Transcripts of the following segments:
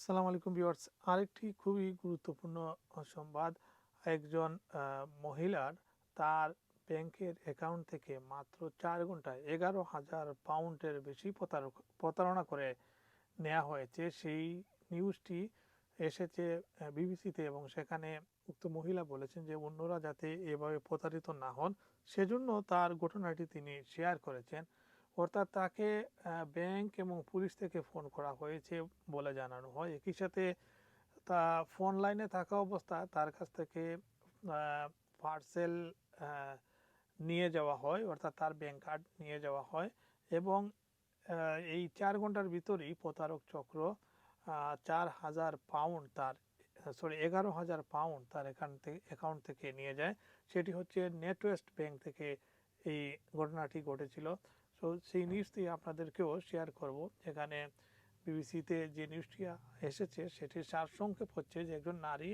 আসসালামু আলাইকুম ভিউয়ার্স, আরেকটি খুবই গুরুত্বপূর্ণ সংবাদ। একজন মহিলার তার ব্যাংকের অ্যাকাউন্ট থেকে মাত্র 4 ঘন্টায় 11,000 পাউন্ডের বেশি প্রতারণা করে নেওয়া হয়েছে। সেই নিউজটি এসেছে বিবিসিতে, এবং সেখানে উক্ত মহিলা বলেছেন যে অন্যরা যাতে এভাবে প্রতারিত না হন সেজন্য তার ঘটনাটি তিনি শেয়ার করেছেন। অর্থাৎ তাকে ব্যাংক এবং পুলিশ থেকে ফোন করা হয়েছে বলে জানানো হয়। একই সাথে তা ফোন লাইনে থাকা অবস্থায় তার কাছ থেকে পার্সেল নিয়ে যাওয়া হয়, অর্থাৎ তার ব্যাংক কার্ড নিয়ে যাওয়া হয়, এবং এই 4 ঘন্টার ভিতরেই প্রতারক চক্র 4,000 পাউন্ড তার 11,000 পাউন্ড তার অ্যাকাউন্ট থেকে নিয়ে যায়। সেটি হচ্ছে নেটওয়েস্ট ব্যাংক থেকে এই ঘটনাটি ঘটেছিল। তো সেই নিউজটি আপনাদেরকেও শেয়ার করব। এখানে বিবিসিতে যে নিউজটি এসেছে সেটির সারসংক্ষেপ হচ্ছে যে একজন নারী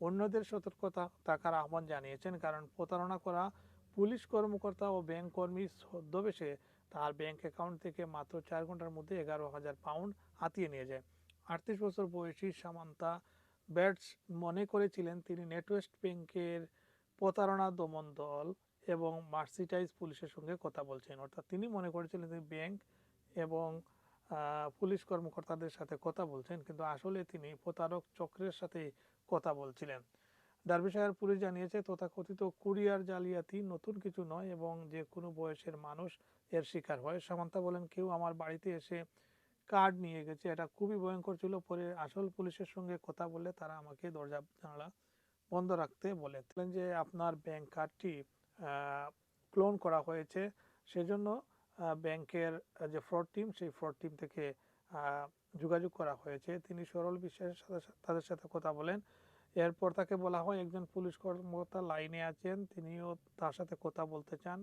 অন্যদের সতর্কতা থাকার আহ্বান জানিয়েছেন, কারণ প্রতারণা করা পুলিশ কর্মকর্তা ও ব্যাংক কর্মী ছদ্মবেশে তার ব্যাংক অ্যাকাউন্ট থেকে মাত্র 4 ঘন্টার মধ্যে 11,000 পাউন্ড হাতিয়ে নিয়ে যায়। 38 বছর বয়সী সামান্তা ব্যাটস মনে করেছিলেন তিনি নেটওয়েস্ট ব্যাংকের প্রতারণা দমন দল এবং মার্সিটাইজ পুলিশের সঙ্গে কথা বলছেন। অর্থাৎ তিনি মনে করেছিলেন তিনি ব্যাংক এবং পুলিশ কর্মকর্তাদের সাথে কথা বলছেন, কিন্তু আসলে তিনি প্রতারক চক্রের সাথে কথা বলছিলেন। ডার্বিশায়ার পুলিশ জানিয়েছে তথাকথিত কুরিয়ার জালিয়াতি নতুন কিছু নয় এবং যে কোনো বয়সের মানুষ এর শিকার হয়। সামান্তা বলেন, কেউ আমার বাড়িতে এসে কার্ড নিয়ে গেছে, এটা খুবই ভয়ঙ্কর ছিল। পরে আসল পুলিশের সঙ্গে কথা বললে তারা আমাকে দরজা জানালা বন্ধ রাখতে বলেন যে আপনার ব্যাংক কার্ডটি ক্লোন করা হয়েছে, সেজন্য ব্যাংকের যে ফ্রড টিম সেই ফ্রড টিম থেকে যোগাযোগ করা হয়েছে। তিনি সরল বিশ্বাসের সাথে তাদের সাথে কথা বলেন। এরপর তাকে বলা হয় একজন পুলিশ কর্মকর্তা লাইনে আছেন, তিনিও তার সাথে কথা বলতে চান।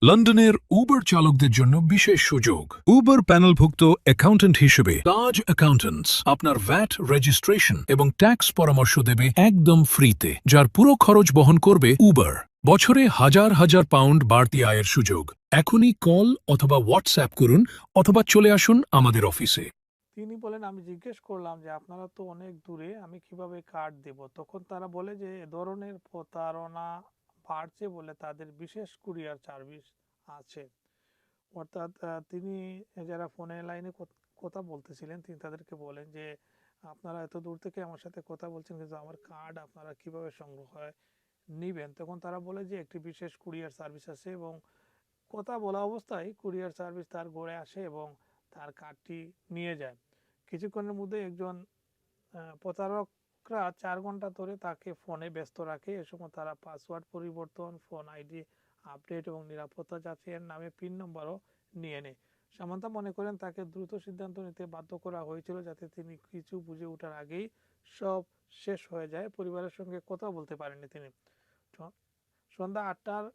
লন্ডনের উবার চালকদের জন্য বিশেষ সুযোগ। উবার প্যানেলভুক্ত অ্যাকাউন্ট্যান্ট হিসেবে তাজ অ্যাকাউন্ট্যান্টস আপনার ভ্যাট রেজিস্ট্রেশন এবং ট্যাক্স পরামর্শ দেবে একদম ফ্রিতে, যার পুরো খরচ বহন করবে উবার। বছরে হাজার হাজার পাউন্ড বাড়তি আয়ের সুযোগ। এখনই কল অথবা হোয়াটসঅ্যাপ করুন অথবা চলে আসুন আমাদের অফিসে। তিনি বলেন, আমি জিজ্ঞেস করলাম যে আপনারা তো অনেক দূরে, আমি কিভাবে কার্ড দেব? তখন তারা বলে যে এ ধরনের প্রতারণা বাড়ছে বলে তাদের বিশেষ কুরিয়ার সার্ভিস আছে। অর্থাৎ তিনি যারা ফোনে লাইনে কথা বলতেছিলেন তিনি তাদেরকে বলেন যে আপনারা এত দূর থেকে আমার সাথে কথা বলছেন, কিন্তু আমার কার্ড আপনারা কিভাবে সংগ্রহ নিবেন? তখন তারা বলে যে একটি বিশেষ কুরিয়ার সার্ভিস আছে, এবং কথা বলা অবস্থায় কুরিয়ার সার্ভিস তার ঘরে আসে এবং তার কার্ডটি নিয়ে যায়। কিছুক্ষণের মধ্যে একজন প্রতারকরা 4 ঘন্টা ধরে তাকে ফোনে ব্যস্ত রাখে। এ সময় তারা পাসওয়ার্ড পরিবর্তন, ফোন আইডি আপডেট এবং নিরাপত্তা যাচাইয়ের নামে পিন নম্বরও নিয়ে নেয়। সামান্তা মনে করেন তাকে দ্রুত সিদ্ধান্ত নিতে বাধ্য করা হয়েছিল যাতে তিনি কিছু বুঝে ওঠার আগেই সব শেষ হয়ে যায়। পরিবারের সঙ্গে কথা বলতে পারেননি তিনি। সন্ধ্যা 8টার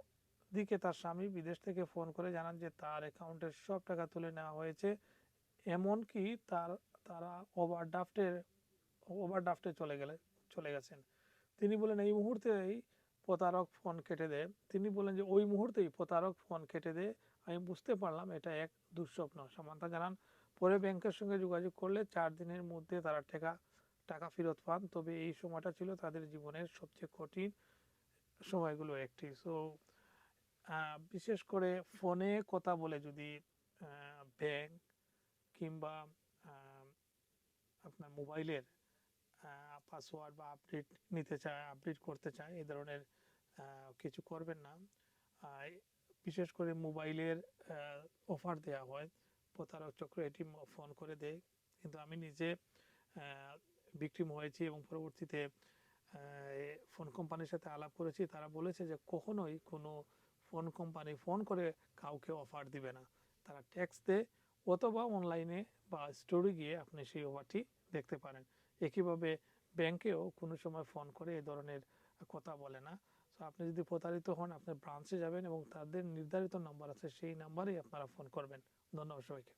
দিকে তার স্বামী বিদেশ থেকে ফোন করে জানান যে তার অ্যাকাউন্টের সব টাকা তুলে নেওয়া হয়েছে, এমনকি তারা ওভারড্রাফটে চলে গেছেন। তিনি বলেন এই মুহূর্তেই প্রতারক ফোন কেটে দেয়। তিনি বলেন যে ওই মুহূর্তেই প্রতারক ফোন কেটে দেয়, আমি বুঝতে পারলাম এটা এক দুঃস্বপ্ন। সামান্তা জানান পরে ব্যাংকের সঙ্গে যোগাযোগ করলে 4 দিনের মধ্যে তারা টাকা ফেরত পান। তবে এই সময়টা ছিল তাদের জীবনের সবচেয়ে কঠিন সময়গুলো একটি। সো বিশেষ করে ফোনে কথা বলে যদি ব্যাংক কিংবা আপনার মোবাইলের পাসওয়ার্ড বা আপডেট করতে চায়, এই ধরনের কিছু করবেন না। বিশেষ করে মোবাইলের অফার দেওয়া হয়, প্রতারক চক্র এটি ফোন করে দেয়। কিন্তু আমি নিজে ভিকটিম হয়েছি এবং পরবর্তীতে ফোন কোম্পানির সাথে আলাপ করেছি। তারা বলেছে যে কখনোই কোনো ফোন কোম্পানি ফোন করে কাউকে অফার দিবে না, তারা ট্যাক্স দেয় অথবা অনলাইনে বা স্টোরে গিয়ে আপনি সেই অফারটি দেখতে পারেন। একইভাবে ব্যাংকেও কোনো সময় ফোন করে এ ধরনের কথা বলে না। তো আপনি যদি প্রতারিত হন আপনি ব্রাঞ্চে যাবেন এবং তাদের নির্ধারিত নাম্বার আছে, সেই নাম্বারেই আপনারা ফোন করবেন। ধন্যবাদ সবাইকে।